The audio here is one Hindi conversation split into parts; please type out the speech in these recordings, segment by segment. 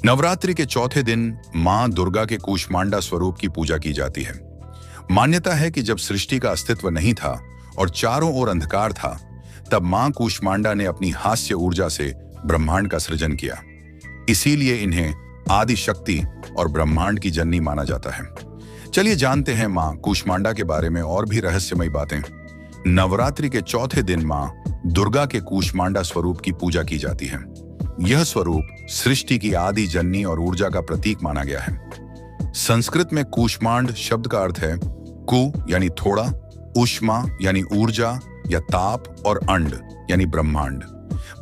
नवरात्रि के चौथे दिन मां दुर्गा के कूष्मांडा स्वरूप की पूजा की जाती है। मान्यता है कि जब सृष्टि का अस्तित्व नहीं था और चारों ओर अंधकार था, तब मां कूष्मांडा ने अपनी हास्य ऊर्जा से ब्रह्मांड का सृजन किया। इसीलिए इन्हें आदि शक्ति और ब्रह्मांड की जननी माना जाता है। चलिए जानते हैं मां कूष्मांडा के बारे में और भी रहस्यमयी बातें। नवरात्रि के चौथे दिन मां दुर्गा के कूष्मांडा स्वरूप की पूजा की जाती है। यह स्वरूप सृष्टि की आदि जननी और ऊर्जा का प्रतीक माना गया है। संस्कृत में कूष्मांड शब्द का अर्थ है कु यानी थोड़ा, उष्मा यानी ऊर्जा या ताप और अंड यानी ब्रह्मांड।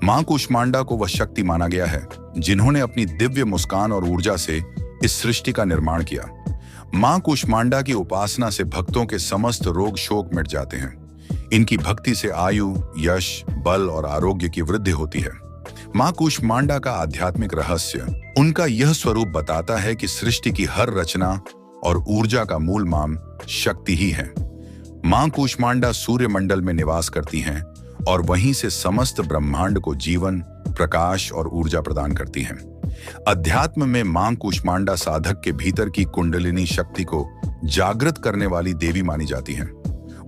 मां कूष्मांडा को वह शक्ति माना गया है जिन्होंने अपनी दिव्य मुस्कान और ऊर्जा से इस सृष्टि का निर्माण किया। मां कूष्मांडा की उपासना से भक्तों के समस्त रोग शोक मिट जाते हैं। इनकी भक्ति से आयु, यश, बल और आरोग्य की वृद्धि होती है। मां कूष्मांडा का आध्यात्मिक रहस्य उनका यह स्वरूप बताता है कि सृष्टि की हर रचना और ऊर्जा का मूल मां शक्ति ही है। मां कूष्मांडा सूर्य मंडल में निवास करती हैं और वहीं से समस्त ब्रह्मांड को जीवन, प्रकाश और ऊर्जा प्रदान करती हैं। अध्यात्म में मां कूष्मांडा साधक के भीतर की कुंडलिनी शक्ति को जागृत करने वाली देवी मानी जाती हैं।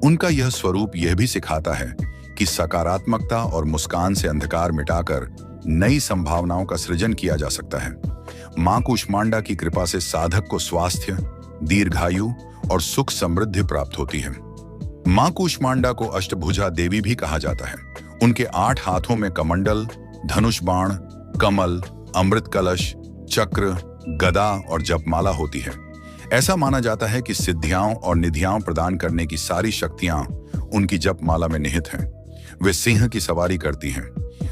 उनका यह स्वरूप यह भी सिखाता है कि सकारात्मकता और मुस्कान से अंधकार मिटाकर नई संभावनाओं का सृजन किया जा सकता है। मां कूष्मांडा की कृपा से साधक को स्वास्थ्य, दीर्घायु और सुख समृद्धि प्राप्त होती है। मां कूष्मांडा को अष्टभुजा देवी भी कहा जाता है। उनके 8 हाथों में कमंडल, धनुष बाण, कमल, अमृत कलश, चक्र, गदा और जपमाला होती है। ऐसा माना जाता है कि सिद्धियां और निधियां प्रदान करने की सारी शक्तियां उनकी जपमाला में निहित हैं। वे सिंह की सवारी करती हैं।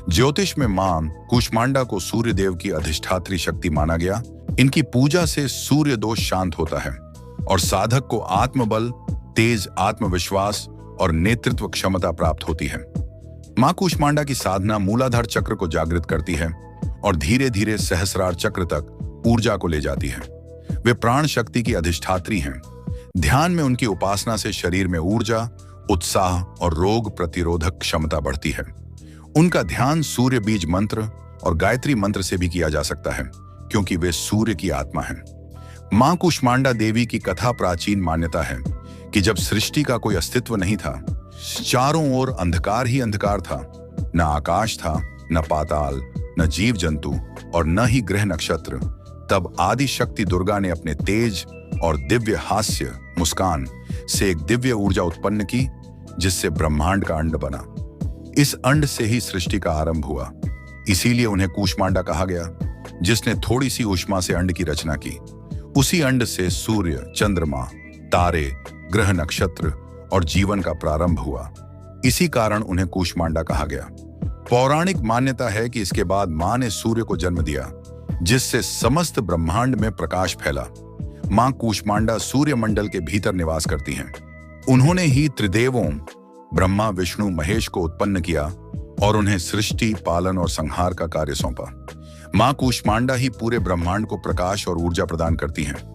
ज्योतिष में मां कूष्मांडा को सूर्य देव की अधिष्ठात्री शक्ति माना गया। इनकी पूजा से सूर्य दोष शांत होता है और साधक को आत्मबल, तेज आत्मविश्वास और नेतृत्व क्षमता प्राप्त होती है। मां कूष्मांडा की साधना मूलाधार चक्र को जागृत करती है और धीरे धीरे सहस्रार चक्र तक ऊर्जा को ले जाती है। वे प्राण शक्ति की अधिष्ठात्री हैं। ध्यान में उनकी उपासना से शरीर में ऊर्जा, उत्साह और रोग प्रतिरोधक क्षमता बढ़ती है। उनका ध्यान सूर्य बीज मंत्र और गायत्री मंत्र से भी किया जा सकता है, क्योंकि वे सूर्य की आत्मा हैं। मां कूष्मांडा देवी की कथा प्राचीन मान्यता है कि जब सृष्टि का कोई अस्तित्व नहीं था, चारों ओर अंधकार ही अंधकार था, न आकाश था, न पाताल, न जीव जंतु और न ही ग्रह नक्षत्र, तब आदि शक्ति दुर्गा ने अपने तेज और दिव्य हास्य मुस्कान से एक दिव्य ऊर्जा उत्पन्न की, जिससे ब्रह्मांड का अंड बना। इस अंड से ही सृष्टि का आरंभ हुआ। इसीलिए उन्हें कूष्मांडा कहा गया, जिसने थोड़ी सी ऊष्मा से अंड की रचना की। उसी अंड से सूर्य, चंद्रमा, तारे, ग्रह नक्षत्र और जीवन का प्रारंभ हुआ। इसी कारण उन्हें कूष्मांडा कहा गया। पौराणिक मान्यता है कि इसके बाद मां ने सूर्य को जन्म दिया, जिससे समस्त ब्रह्मांड में प्रकाश फैला। मां कूष्मांडा सूर्य मंडल के भीतर निवास करती हैं। उन्होंने ही त्रिदेवों ब्रह्मा, विष्णु, महेश को उत्पन्न किया और उन्हें सृष्टि, पालन और संहार का कार्य सौंपा। मां कूष्मांडा ही पूरे ब्रह्मांड को प्रकाश और ऊर्जा प्रदान करती हैं।